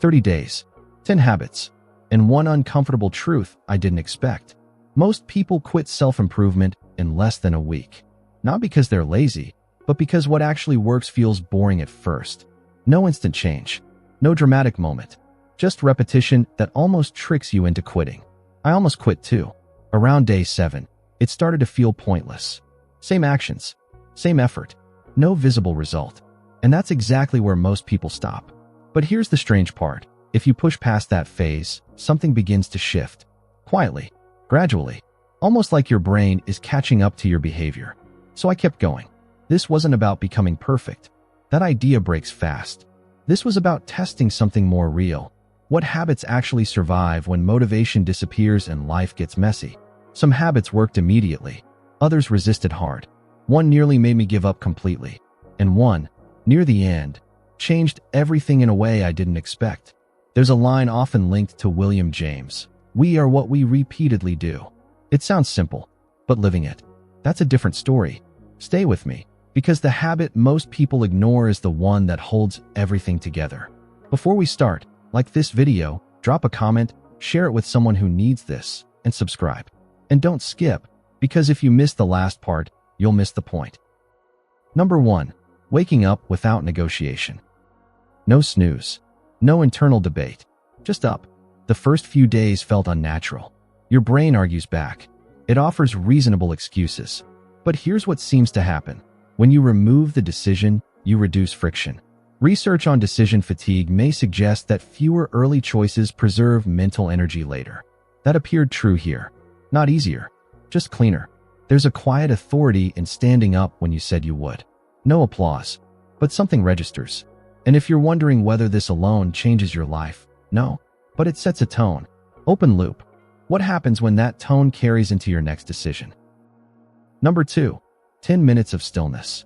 30 days, 10 habits, and one uncomfortable truth I didn't expect. Most people quit self-improvement in less than a week. Not because they're lazy, but because what actually works feels boring at first. No instant change. No dramatic moment. Just repetition that almost tricks you into quitting. I almost quit too. Around day 7, it started to feel pointless. Same actions, same effort, no visible result. And that's exactly where most people stop. But here's the strange part. If you push past that phase, something begins to shift. Quietly, gradually, almost like your brain is catching up to your behavior. So I kept going. This wasn't about becoming perfect. That idea breaks fast. This was about testing something more real. What habits actually survive when motivation disappears and life gets messy? Some habits worked immediately. Others resisted hard. One nearly made me give up completely. And one, near the end, changed everything in a way I didn't expect. There's a line often linked to William James. We are what we repeatedly do. It sounds simple, but living it, that's a different story. Stay with me, because the habit most people ignore is the one that holds everything together. Before we start, like this video, drop a comment, share it with someone who needs this, and subscribe. And don't skip, because if you miss the last part, you'll miss the point. Number 1. Waking up without negotiation. No snooze. No internal debate. Just up. The first few days felt unnatural. Your brain argues back. It offers reasonable excuses. But here's what seems to happen. When you remove the decision, you reduce friction. Research on decision fatigue may suggest that fewer early choices preserve mental energy later. That appeared true here. Not easier, just cleaner. There's a quiet authority in standing up when you said you would. No applause, but something registers. And if you're wondering whether this alone changes your life, no, but it sets a tone. Open loop. What happens when that tone carries into your next decision? Number 2. 10 minutes of stillness.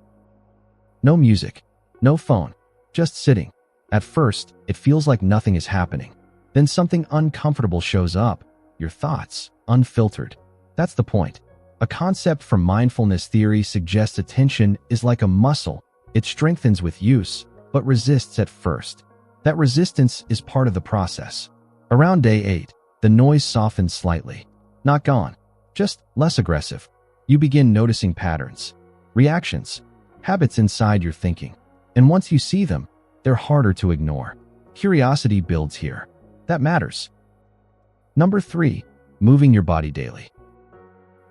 No music, no phone, just sitting. At first, it feels like nothing is happening. Then something uncomfortable shows up, your thoughts, unfiltered. That's the point. A concept from mindfulness theory suggests attention is like a muscle. It strengthens with use, but resists at first. That resistance is part of the process. Around day 8, the noise softens slightly. Not gone, just less aggressive. You begin noticing patterns, reactions, habits inside your thinking. And once you see them, they're harder to ignore. Curiosity builds here. That matters. Number 3. Moving your body daily.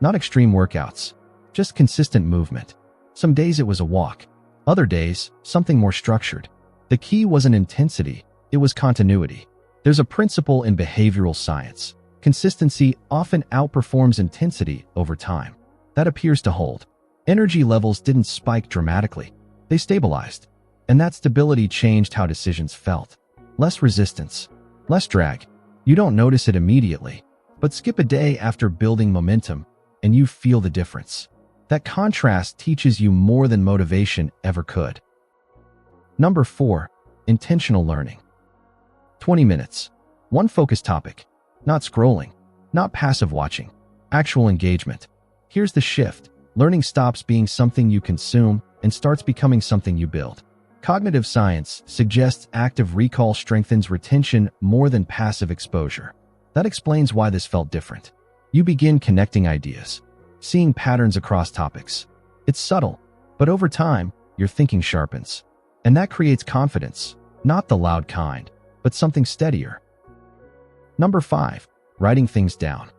Not extreme workouts, just consistent movement. Some days it was a walk. Other days, something more structured. The key wasn't intensity, it was continuity. There's a principle in behavioral science. Consistency often outperforms intensity over time. That appears to hold. Energy levels didn't spike dramatically. They stabilized. And that stability changed how decisions felt. Less resistance, less drag. You don't notice it immediately, but skip a day after building momentum, and you feel the difference. That contrast teaches you more than motivation ever could. Number 4. Intentional learning. 20 minutes. One focused topic. Not scrolling. Not passive watching. Actual engagement. Here's the shift. Learning stops being something you consume and starts becoming something you build. Cognitive science suggests active recall strengthens retention more than passive exposure. That explains why this felt different. You begin connecting ideas, seeing patterns across topics. It's subtle, but over time, your thinking sharpens. And that creates confidence, not the loud kind, but something steadier. Number 5. Writing things down.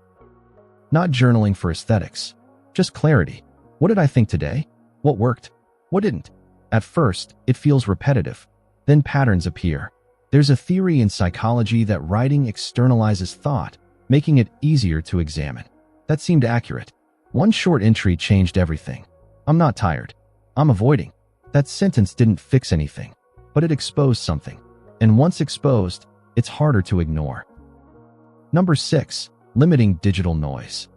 Not journaling for aesthetics, just clarity. What did I think today? What worked? What didn't? At first, it feels repetitive. Then patterns appear. There's a theory in psychology that writing externalizes thought, making it easier to examine. That seemed accurate. One short entry changed everything. I'm not tired. I'm avoiding. That sentence didn't fix anything, but it exposed something. And once exposed, it's harder to ignore. Number 6. Limiting digital noise.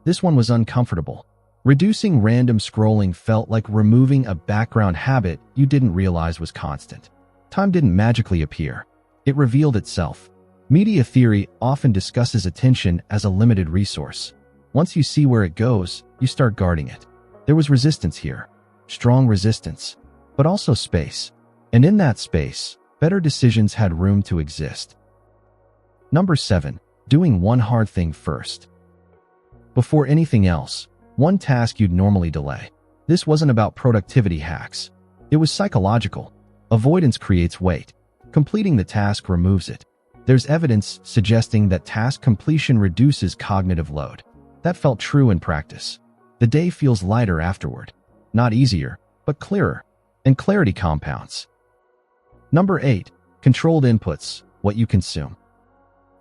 This one was uncomfortable. Reducing random scrolling felt like removing a background habit you didn't realize was constant. Time didn't magically appear. It revealed itself. Media theory often discusses attention as a limited resource. Once you see where it goes, you start guarding it. There was resistance here. Strong resistance, but also space. And in that space, better decisions had room to exist. Number 7. Doing one hard thing first. Before anything else, one task you'd normally delay. This wasn't about productivity hacks. It was psychological. Avoidance creates weight. Completing the task removes it. There's evidence suggesting that task completion reduces cognitive load. That felt true in practice. The day feels lighter afterward. Not easier, but clearer. And clarity compounds. Number 8. Controlled inputs, what you consume.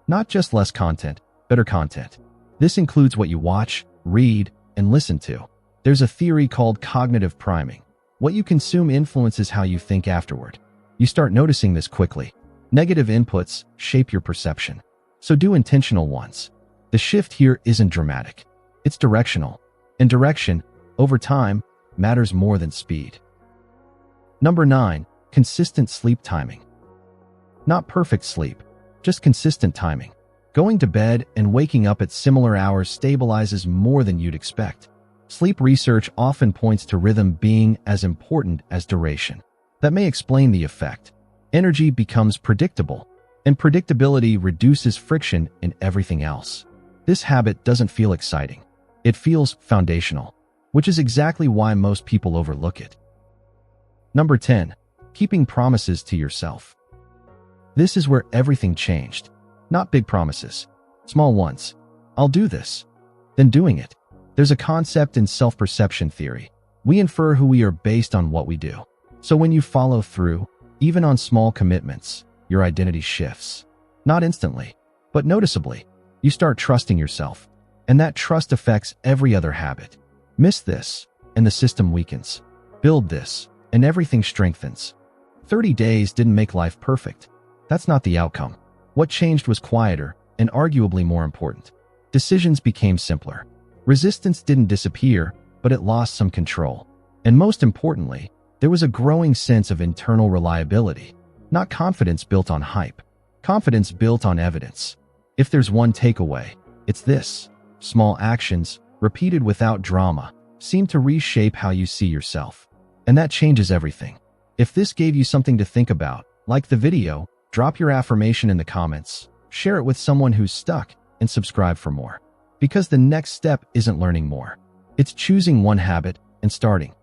Not just less content, better content. This includes what you watch, read, and listen to. There's a theory called cognitive priming. What you consume influences how you think afterward. You start noticing this quickly. Negative inputs shape your perception. So do intentional ones. The shift here isn't dramatic. It's directional. And direction, over time, matters more than speed. Number 9. Consistent sleep timing. Not perfect sleep, just consistent timing. Going to bed and waking up at similar hours stabilizes more than you'd expect. Sleep research often points to rhythm being as important as duration. That may explain the effect. Energy becomes predictable, and predictability reduces friction in everything else. This habit doesn't feel exciting. It feels foundational, which is exactly why most people overlook it. Number 10. Keeping promises to yourself. This is where everything changed. Not big promises, small ones. I'll do this. Then doing it. There's a concept in self-perception theory. We infer who we are based on what we do. So when you follow through, even on small commitments, your identity shifts. Not instantly, but noticeably. You start trusting yourself, and that trust affects every other habit. Miss this, and the system weakens. Build this, and everything strengthens. 30 days didn't make life perfect. That's not the outcome. What changed was quieter, and arguably more important. Decisions became simpler. Resistance didn't disappear, but it lost some control. And most importantly, there was a growing sense of internal reliability. Not confidence built on hype. Confidence built on evidence. If there's one takeaway, it's this. Small actions, repeated without drama, seem to reshape how you see yourself. And that changes everything. If this gave you something to think about, like the video, drop your affirmation in the comments, share it with someone who's stuck, and subscribe for more. Because the next step isn't learning more. It's choosing one habit and starting.